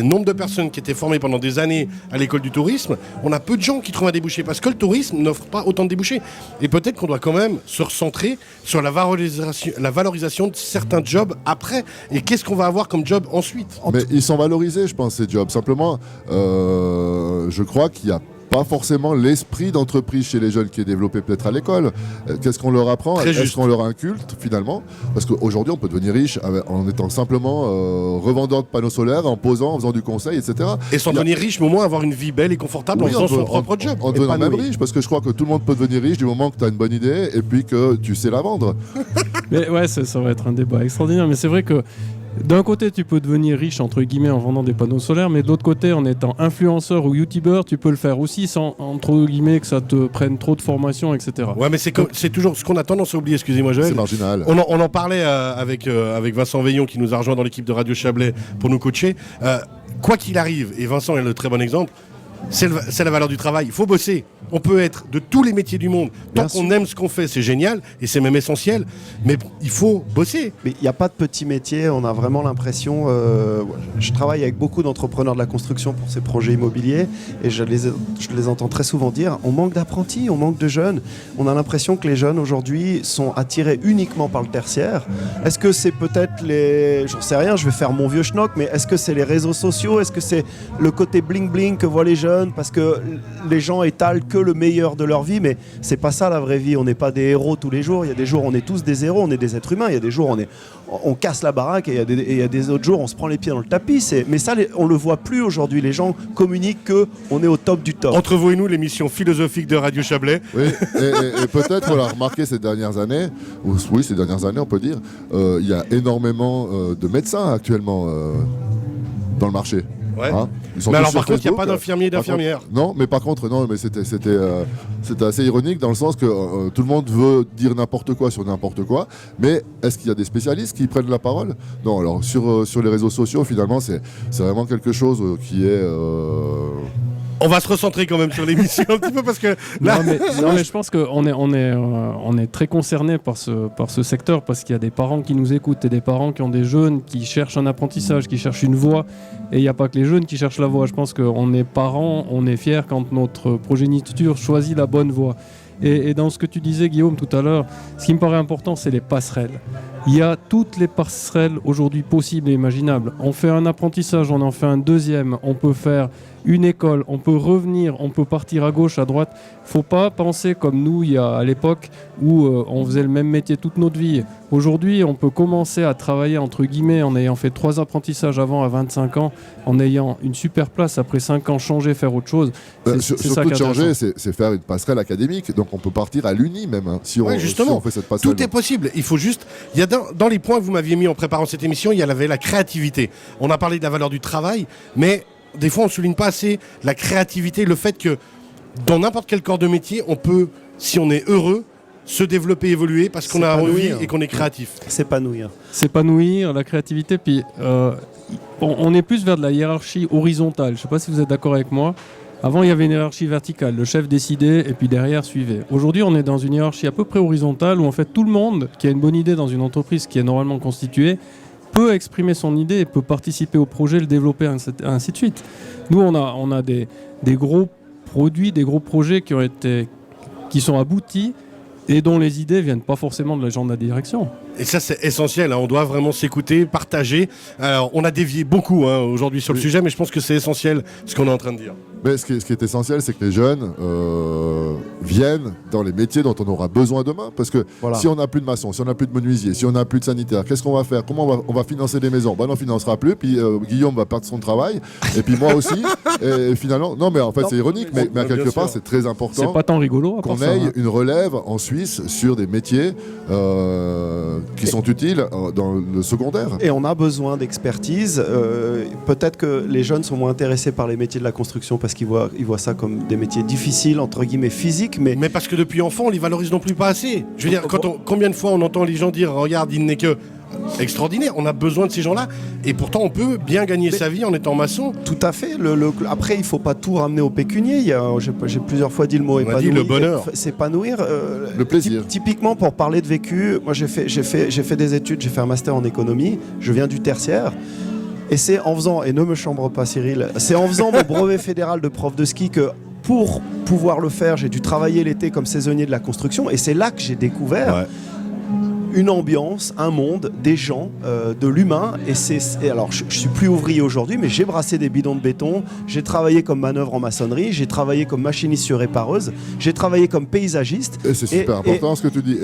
nombres de personnes qui étaient formées pendant des années à l'école du tourisme, on a peu de gens qui trouvent un débouché, parce que le tourisme n'offre pas autant de débouchés. Et peut-être qu'on doit quand même se recentrer sur la valorisation de certains jobs après. Et qu'est-ce qu'on va avoir comme job ensuite? Mais ils sont valorisés, je pense, ces jobs. Simplement, je crois qu'il y a pas forcément l'esprit d'entreprise chez les jeunes qui est développé peut-être à l'école. Qu'est-ce qu'on leur apprend? Est-ce qu'on leur inculte finalement? Parce qu'aujourd'hui on peut devenir riche en étant simplement revendeur de panneaux solaires, en posant, en faisant du conseil, etc. Et sans devenir riche, mais au moins avoir une vie belle et confortable en faisant son propre job. En devenant même riche, parce que je crois que tout le monde peut devenir riche du moment que tu as une bonne idée et puis que tu sais la vendre. Mais ouais, ça va être un débat extraordinaire, mais c'est vrai que d'un côté, tu peux devenir riche, entre guillemets, en vendant des panneaux solaires, mais de l'autre côté, en étant influenceur ou youtubeur, tu peux le faire aussi sans, entre guillemets, que ça te prenne trop de formation, etc. Ouais, mais c'est toujours ce qu'on a tendance à oublier, excusez-moi Joël. C'est marginal. On en parlait avec Vincent Veillon, qui nous a rejoint dans l'équipe de Radio Chablais pour nous coacher. Quoi qu'il arrive, et Vincent est le très bon exemple, c'est la valeur du travail. Il faut bosser. On peut être de tous les métiers du monde. Tant qu'on aime ce qu'on fait, c'est génial et c'est même essentiel. Mais il faut bosser. Mais il n'y a pas de petits métiers. On a vraiment l'impression... je travaille avec beaucoup d'entrepreneurs de la construction pour ces projets immobiliers et je les entends très souvent dire on manque d'apprentis, on manque de jeunes. On a l'impression que les jeunes aujourd'hui sont attirés uniquement par le tertiaire. Est-ce que c'est peut-être les... J'en sais rien, je vais faire mon vieux schnock, mais est-ce que c'est les réseaux sociaux? Est-ce que c'est le côté bling-bling que voient les jeunes parce que les gens étalent que le meilleur de leur vie, mais c'est pas ça la vraie vie. On n'est pas des héros tous les jours. Il y a des jours on est tous des héros, on est des êtres humains. Il y a des jours on casse la baraque et il y a des autres jours on se prend les pieds dans le tapis. Mais ça on le voit plus aujourd'hui. Les gens communiquent que on est au top du top. Entre vous et nous, l'émission philosophique de Radio Chablais. Oui, et peut-être on l'a remarqué ces dernières années, on peut dire, il y a énormément de médecins actuellement dans le marché. Ouais. Ils sont Mais tous alors sur par contre, il n'y a Facebook. pas d'infirmiers et Par contre- d'infirmières. Non, mais par contre, non, mais c'était assez ironique dans le sens que tout le monde veut dire n'importe quoi sur n'importe quoi, mais est-ce qu'il y a des spécialistes qui prennent la parole? Non, alors sur les réseaux sociaux, finalement, c'est vraiment quelque chose qui est... On va se recentrer quand même sur l'émission un petit peu parce que là, Non, mais je pense qu'on est très concerné par ce secteur parce qu'il y a des parents qui nous écoutent et des parents qui ont des jeunes qui cherchent un apprentissage, qui cherchent une voie. Et il n'y a pas que les jeunes qui cherchent la voie. Je pense qu'on est parents, on est fiers quand notre progéniture choisit la bonne voie. Et dans ce que tu disais, Guillaume, tout à l'heure, ce qui me paraît important, c'est les passerelles. Il y a toutes les passerelles aujourd'hui possibles et imaginables. On fait un apprentissage, on en fait un deuxième, on peut faire une école, on peut revenir, on peut partir à gauche, à droite. Faut pas penser comme nous, il y a à l'époque où on faisait le même métier toute notre vie. Aujourd'hui, on peut commencer à travailler, entre guillemets, en ayant fait 3 apprentissages avant à 25 ans, en ayant une super place, après 5 ans, changer, faire autre chose. C'est ça surtout qui de est changer, intéressant. c'est faire une passerelle académique. Donc on peut partir à l'Uni même, hein, si on fait cette passerelle. tout est possible. Il faut juste. Il y a dans les points que vous m'aviez mis en préparant cette émission, il y avait la créativité. On a parlé de la valeur du travail, mais des fois on ne souligne pas assez la créativité, le fait que dans n'importe quel corps de métier, on peut, si on est heureux, se développer, évoluer parce qu'on a envie S'épanouir. et qu'on est créatif. S'épanouir. S'épanouir, la créativité, puis on est plus vers de la hiérarchie horizontale. Je ne sais pas si vous êtes d'accord avec moi. Avant, il y avait une hiérarchie verticale. Le chef décidait et puis derrière suivait. Aujourd'hui, on est dans une hiérarchie à peu près horizontale où en fait tout le monde qui a une bonne idée dans une entreprise qui est normalement constituée peut exprimer son idée et peut participer au projet, le développer, ainsi de suite. Nous, on a des gros produits, des gros projets qui sont aboutis et dont les idées viennent pas forcément de la gens de la direction. Et ça, c'est essentiel. On doit vraiment s'écouter, partager. Alors, on a dévié beaucoup aujourd'hui sur le sujet, mais je pense que c'est essentiel ce qu'on est en train de dire. Mais ce qui est essentiel, c'est que les jeunes viennent dans les métiers dont on aura besoin demain. Parce que si on n'a plus de maçons, si on n'a plus de menuisiers, si on n'a plus de sanitaires, qu'est-ce qu'on va faire? Comment on va financer des maisons? On n'en financera plus, puis Guillaume va perdre son travail, et puis moi aussi. Et finalement, non, mais en fait, c'est ironique, mais à quelque part, c'est très important. C'est pas tant rigolo Qu'on ait une relève en Suisse sur des métiers qui sont utiles dans le secondaire. Et on a besoin d'expertise. Peut-être que les jeunes sont moins intéressés par les métiers de la construction parce qu'ils voient ça comme des métiers difficiles, entre guillemets physiques. Mais parce que depuis enfant, on les valorise non plus pas assez. Je veux dire, combien de fois on entend les gens dire « Regarde, il n'est que... » Extraordinaire, on a besoin de ces gens-là et pourtant on peut bien gagner sa vie en étant maçon. Tout à fait. Après, il ne faut pas tout ramener au pécunier. J'ai plusieurs fois dit le mot épanouir. On a dit le bonheur. S'épanouir. Le plaisir. Typiquement, pour parler de vécu, moi j'ai fait des études, j'ai fait un master en économie, je viens du tertiaire. Et c'est en faisant, et ne me chambre pas Cyril, c'est en faisant mon brevet fédéral de prof de ski que pour pouvoir le faire, j'ai dû travailler l'été comme saisonnier de la construction. Et c'est là que j'ai découvert une ambiance, un monde, des gens, de l'humain. Et alors, je suis plus ouvrier aujourd'hui, mais j'ai brassé des bidons de béton, j'ai travaillé comme manœuvre en maçonnerie, j'ai travaillé comme machiniste sur répareuse, j'ai travaillé comme paysagiste. Et c'est super important ce que tu dis.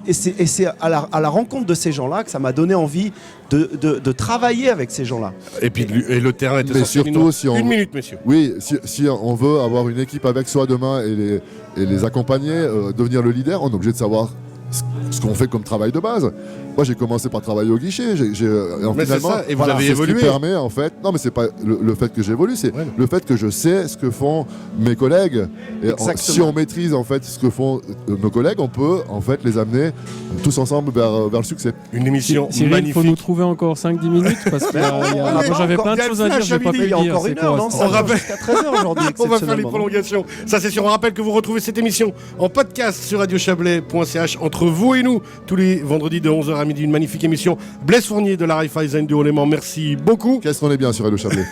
Et c'est à la rencontre de ces gens-là que ça m'a donné envie de travailler avec ces gens-là. Et puis le terrain est essentiel. Surtout si on... Une minute, messieurs. Oui, si on veut avoir une équipe avec soi demain et les accompagner, devenir le leader, on est obligé de savoir ce qu'on fait comme travail de base. Moi, j'ai commencé par travailler au guichet. Mais c'est ça, et vous avez évolué. Ce qui permet, en fait... Non, mais c'est pas le fait que j'évolue, c'est le fait que je sais ce que font mes collègues. Et si on maîtrise, en fait, ce que font nos collègues, on peut, en fait, les amener tous ensemble vers le succès. Une émission Cyril, magnifique. Il faut nous trouver encore 5-10 minutes, parce que j'avais plein de choses à dire, je vais pas pu le dire. Il y a encore une heure, non? On rappelle jusqu'à 13h aujourd'hui. On va faire les prolongations. Ça, c'est sûr. On rappelle que vous retrouvez cette émission en podcast sur radiochablais.ch entre vous et nous, tous les vendredis de 11h à midi. Une magnifique émission. Blaise Fournier de la Raiffeisen du Haut-Léman, merci beaucoup. Qu'est-ce qu'on est bien sur Radio Chablais.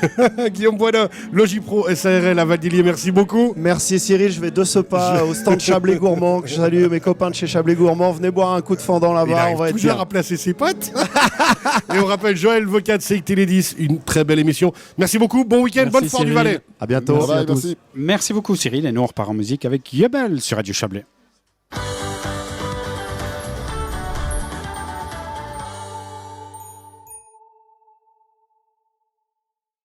Guillaume Boisdin, Logipro SARL à Valdilier, merci beaucoup. Merci Cyril, je vais de ce pas au stand Chablais Gourmand. Je salue mes copains de chez Chablais Gourmand. Venez boire un coup de fendant là-bas, on va être toujours bien. à placer ses potes. Et on rappelle Joël Vocat de CIC Télé 10, une très belle émission. Merci beaucoup, bon week-end, bonne Foire du Valais. À bientôt. Merci. Merci beaucoup Cyril et nous on repart en musique avec Yebel sur Radio Chablais.